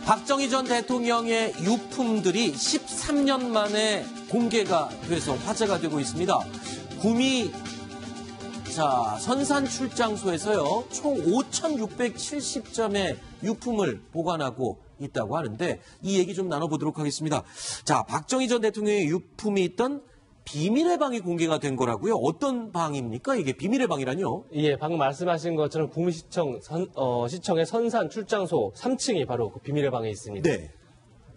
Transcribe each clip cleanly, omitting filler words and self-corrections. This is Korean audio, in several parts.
박정희 전 대통령의 유품들이 13년 만에 공개가 돼서 화제가 되고 있습니다. 구미 선산 출장소에서요, 총 5,670점의 유품을 보관하고 있다고 하는데 이 얘기 좀 나눠보도록 하겠습니다. 자, 박정희 전 대통령의 유품이 있던 비밀의 방이 공개가 된 거라고요? 어떤 방입니까? 이게 비밀의 방이라뇨? 예, 방금 말씀하신 것처럼 구미시청 시청의 선산 출장소 3층이 바로 그 비밀의 방에 있습니다. 네.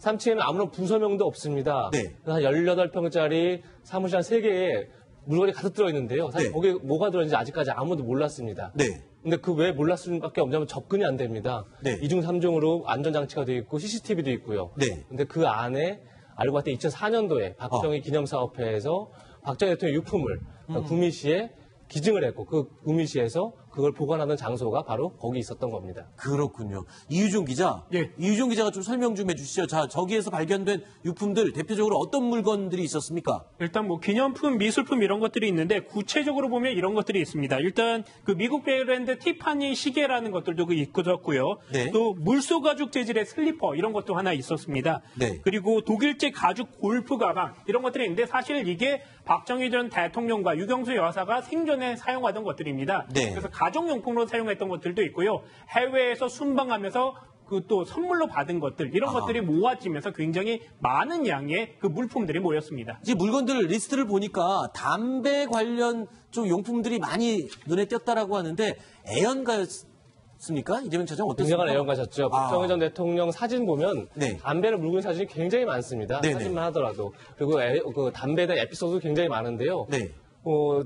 3층에는 아무런 부서명도 없습니다. 네. 한 18평짜리 사무실 한 3개에 물건이 가득 들어있는데요. 사실 네. 거기에 뭐가 들어있는지 아직까지 아무도 몰랐습니다. 네. 근데 그 왜 몰랐을 수밖에 없냐면 접근이 안 됩니다. 네. 2중 3중으로 안전장치가 되어 있고 CCTV도 있고요. 네. 근데 그 안에 알고 봤더니 2004년도에 박정희 기념사업회에서 박정희 대통령 유품을 구미시에 기증을 했고 그 구미시에서 그걸 보관하는 장소가 바로 거기 있었던 겁니다. 그렇군요. 이유종 기자. 예. 이유종 기자가 좀 설명 좀 해주시죠. 자, 저기에서 발견된 유품들 대표적으로 어떤 물건들이 있었습니까? 일단 뭐 기념품, 미술품 이런 것들이 있는데 구체적으로 보면 이런 것들이 있습니다. 일단 그 미국 브랜드 티파니 시계라는 것들도 있었고요. 네. 또 물소 가죽 재질의 슬리퍼 이런 것도 하나 있었습니다. 네. 그리고 독일제 가죽 골프 가방 이런 것들이 있는데 사실 이게 박정희 전 대통령과 유경수 여사가 생전에 사용하던 것들입니다. 네. 그래서 가정용품으로 사용했던 것들도 있고요. 해외에서 순방하면서 그 또 선물로 받은 것들 이런 것들이 모아지면서 굉장히 많은 양의 그 물품들이 모였습니다. 이제 물건들 리스트를 보니까 담배 관련 좀 용품들이 많이 눈에 띄었다라고 하는데 애연가였습니까? 이재명 차장 어떻습니까? 굉장한 애용가셨죠. 박정희 전 대통령 사진 보면 네. 담배를 물고 있는 사진이 굉장히 많습니다. 네네. 사진만 하더라도. 그리고 그 담배에 대한 에피소드도 굉장히 많은데요. 네.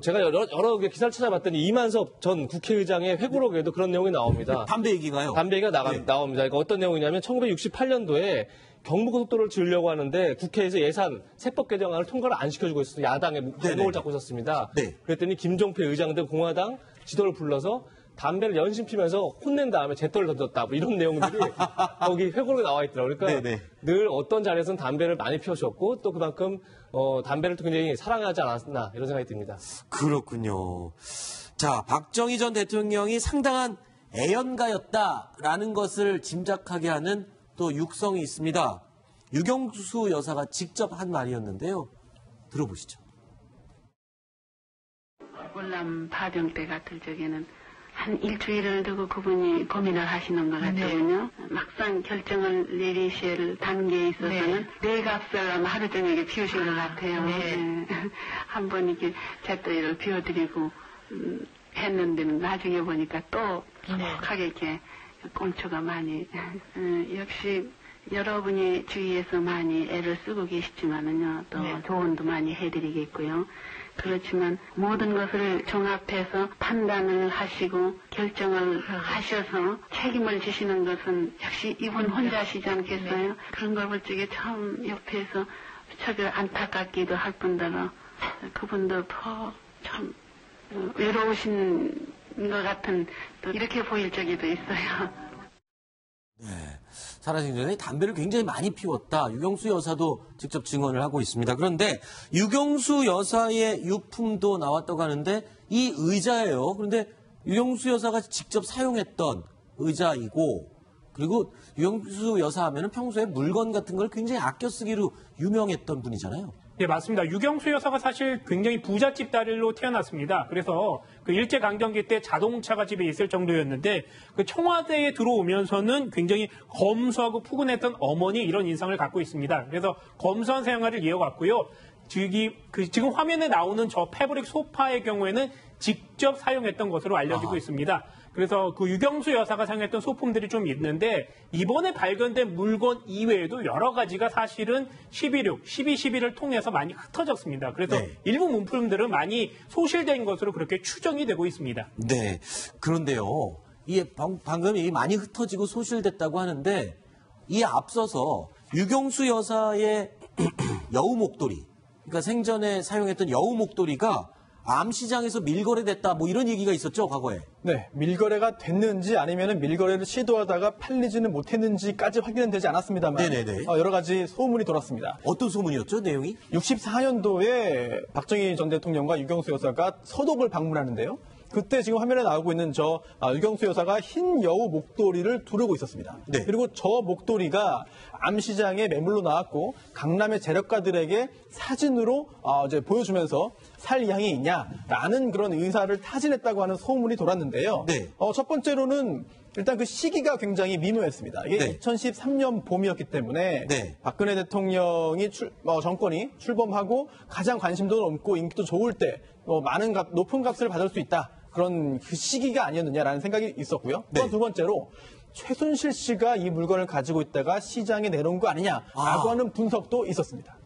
제가 여러 기사를 찾아봤더니 이만섭 전 국회의장의 회고록에도 그런 내용이 나옵니다. 담배 얘기가요? 담배 얘기가 네. 나옵니다. 그러니까 어떤 내용이냐면 1968년도에 경부고속도로를 지으려고 하는데 국회에서 예산 세법 개정안을 통과를 안 시켜주고 있어서 야당의 발목을 잡고 있었습니다. 네. 그랬더니 김종필 의장 등 공화당 지도를 불러서 담배를 연신 피면서 혼낸 다음에 잿더를 던졌다. 뭐 이런 내용들이 거기 회고록에 나와 있더라고요. 그러니까 네네. 늘 어떤 자리에서는 담배를 많이 피우셨고 또 그만큼 담배를 또 굉장히 사랑하지 않았나 이런 생각이 듭니다. 그렇군요. 자, 박정희 전 대통령이 상당한 애연가였다라는 것을 짐작하게 하는 또 육성이 있습니다. 유경수 여사가 직접 한 말이었는데요. 들어보시죠. 월남 파병 때 같은 적에는 한 일주일을 두고 그분이 고민을 하시는 것 같거든요. 네. 막상 결정을 내리실 단계에 있어서는 네 값을 아마 하루 종일 비우신 것 같아요. 네. 네. 한번 이렇게 잿더리를 비워드리고 했는데는 나중에 보니까 또 소복하게 이렇게 꼼초가 많이 역시 여러분이 주위에서 많이 애를 쓰고 계시지만은요, 또 조언도 많이 해드리겠고요. 그렇지만 모든 것을 종합해서 판단을 하시고 결정을 하셔서 책임을 지시는 것은 역시 이분 혼자시지 않겠어요? 그런 걸 볼 적에 처음 옆에서 저게 안타깝기도 할 뿐더러 그분도 더 참 외로우신 것 같은 또 이렇게 보일 적이도 있어요. 네. 살아생 전에 담배를 굉장히 많이 피웠다. 유경수 여사도 직접 증언을 하고 있습니다. 그런데 유경수 여사의 유품도 나왔다고 하는데 이 의자예요. 그런데 유경수 여사가 직접 사용했던 의자이고 그리고 유경수 여사 하면은 평소에 물건 같은 걸 굉장히 아껴 쓰기로 유명했던 분이잖아요. 네, 맞습니다. 유경수 여사가 사실 굉장히 부잣집 딸로 태어났습니다. 그래서 그 일제강점기 때 자동차가 집에 있을 정도였는데 그 청와대에 들어오면서는 굉장히 검소하고 푸근했던 어머니 이런 인상을 갖고 있습니다. 그래서 검소한 생활을 이어갔고요. 지금 화면에 나오는 저 패브릭 소파의 경우에는 직접 사용했던 것으로 알려지고 있습니다. 그래서 그 유경수 여사가 사용했던 소품들이 좀 있는데 이번에 발견된 물건 이외에도 여러 가지가 사실은 12.6, 12.12를 통해서 많이 흩어졌습니다. 그래서 일부 문품들은 많이 소실된 것으로 그렇게 추정이 되고 있습니다. 네. 그런데요. 이게 방금 많이 흩어지고 소실됐다고 하는데 이에 앞서서 유경수 여사의 여우 목도리, 그러니까 생전에 사용했던 여우 목도리가 암시장에서 밀거래됐다 뭐 이런 얘기가 있었죠, 과거에. 네, 밀거래가 됐는지 아니면 밀거래를 시도하다가 팔리지는 못했는지까지 확인은 되지 않았습니다만 네네네. 여러 가지 소문이 돌았습니다. 어떤 소문이었죠, 내용이? 64년도에 박정희 전 대통령과 유경수 여사가 서독을 방문하는데요. 그때 지금 화면에 나오고 있는 저 유경수 여사가 흰 여우 목도리를 두르고 있었습니다. 네. 그리고 저 목도리가 암시장에 매물로 나왔고 강남의 재력가들에게 사진으로 이제 보여주면서 살 의향이 있냐라는 그런 의사를 타진했다고 하는 소문이 돌았는데요. 네. 첫 번째로는 일단 그 시기가 굉장히 미묘했습니다. 이게 네. 2013년 봄이었기 때문에 네. 박근혜 대통령이 정권이 출범하고 가장 관심도 높고 인기도 좋을 때 많은 높은 값을 받을 수 있다. 그런 그 시기가 아니었느냐라는 생각이 있었고요. 네. 또 두 번째로 최순실 씨가 이 물건을 가지고 있다가 시장에 내놓은 거 아니냐라고 하는 분석도 있었습니다.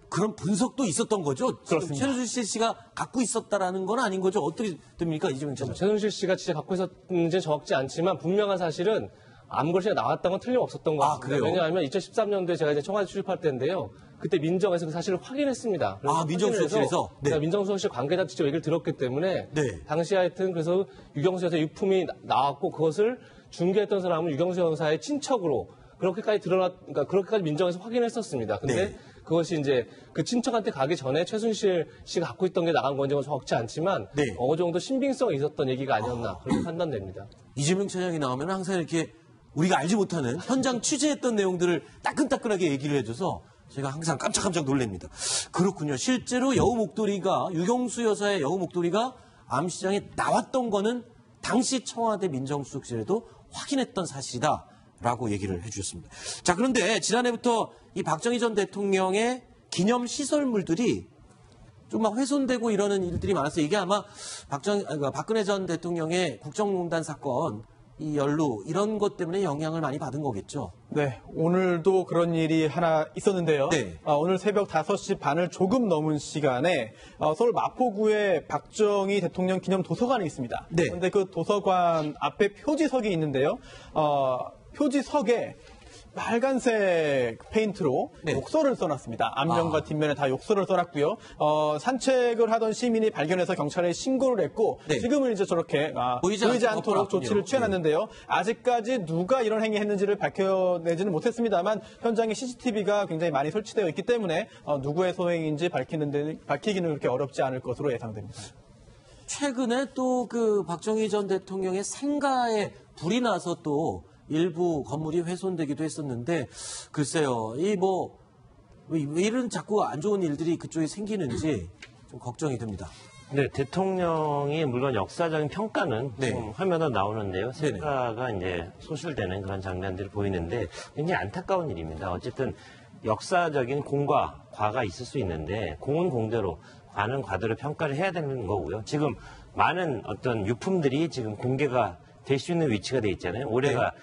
그런 분석도 있었던 거죠? 그렇습니다. 최순실 씨가 갖고 있었다라는 건 아닌 거죠? 어떻게 됩니까? 이재명 차장. 최순실 씨가 진짜 갖고 있었는지 정확지 않지만 분명한 사실은 암거리가 나왔던 건 틀림없었던 것 같습니다. 그래요? 왜냐하면 2013년도에 제가 이제 청와대 출입할 때인데요. 그때 민정에서 그 사실을 확인했습니다. 그래서 민정수석실에서? 네. 제가 민정수석실 관계자 직접 얘기를 들었기 때문에 네. 당시 하여튼 그래서 유경수 여사 유품이 나왔고 그것을 중개했던 사람은 유경수 여사의 친척으로 그렇게까지 그러니까 그렇게까지 민정에서 확인했었습니다. 근데 네. 그것이 이제 그 친척한테 가기 전에 최순실 씨가 갖고 있던 게 나간 건지는 정확치 않지만 네. 어느 정도 신빙성이 있었던 얘기가 아니었나 그렇게 판단됩니다. 이재명 차장이 나오면 항상 이렇게 우리가 알지 못하는 현장 취재했던 내용들을 따끈따끈하게 얘기를 해줘서 제가 항상 깜짝깜짝 놀랍니다. 그렇군요. 실제로 여우 목도리가 유경수 여사의 여우 목도리가 암시장에 나왔던 거는 당시 청와대 민정수석실에도 확인했던 사실이다라고 얘기를 해주셨습니다. 자, 그런데 지난해부터 이 박정희 전 대통령의 기념 시설물들이 좀 막 훼손되고 이러는 일들이 많았어요. 이게 아마 박근혜 전 대통령의 국정농단 사건, 이 연루 이런 것 때문에 영향을 많이 받은 거겠죠. 네, 오늘도 그런 일이 하나 있었는데요. 네. 오늘 새벽 5시 반을 조금 넘은 시간에 서울 마포구에 박정희 대통령 기념 도서관이 있습니다. 네. 그런데 그 도서관 앞에 표지석이 있는데요. 표지석에 빨간색 페인트로 네. 욕설을 써놨습니다. 앞면과 뒷면에 다 욕설을 써놨고요. 산책을 하던 시민이 발견해서 경찰에 신고를 했고 네. 지금은 이제 저렇게 보이지 않도록 않군요. 조치를 취해놨는데요. 아직까지 누가 이런 행위했는지를 밝혀내지는 못했습니다만 현장에 CCTV가 굉장히 많이 설치되어 있기 때문에 누구의 소행인지 밝히기는 그렇게 어렵지 않을 것으로 예상됩니다. 최근에 또 그 박정희 전 대통령의 생가에 불이 나서 또 일부 건물이 훼손되기도 했었는데 글쎄요, 왜 이런 자꾸 안 좋은 일들이 그쪽에 생기는지 좀 걱정이 됩니다. 네, 대통령이 물론 역사적인 평가는 네. 좀 화면에 나오는데요. 생가가 이제 소실되는 그런 장면들이 보이는데 굉장히 안타까운 일입니다. 어쨌든 역사적인 공과 과가 있을 수 있는데 공은 공대로, 과는 과대로 평가를 해야 되는 거고요. 지금 많은 어떤 유품들이 지금 공개가 될 수 있는 위치가 돼 있잖아요. 올해가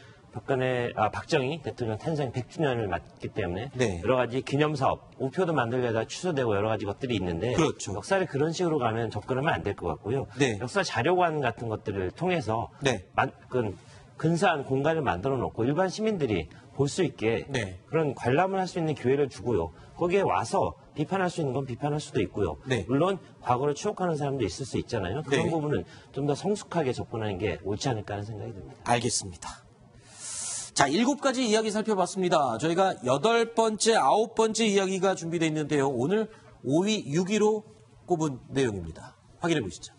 박정희 대통령 탄생 100주년을 맞기 때문에 네. 여러 가지 기념사업, 우표도 만들려다 취소되고 여러 가지 것들이 있는데 그렇죠. 역사를 그런 식으로 가면 접근하면 안 될 것 같고요. 네. 역사 자료관 같은 것들을 통해서 네. 근사한 공간을 만들어 놓고 일반 시민들이 볼 수 있게 네. 그런 관람을 할 수 있는 기회를 주고요. 거기에 와서 비판할 수 있는 건 비판할 수도 있고요. 네. 물론 과거를 추억하는 사람도 있을 수 있잖아요. 그런 네. 부분은 좀 더 성숙하게 접근하는 게 옳지 않을까 하는 생각이 듭니다. 알겠습니다. 자, 7가지 이야기 살펴봤습니다. 저희가 8번째, 9번째 이야기가 준비되어 있는데요. 오늘 5위, 6위로 꼽은 내용입니다. 확인해 보시죠.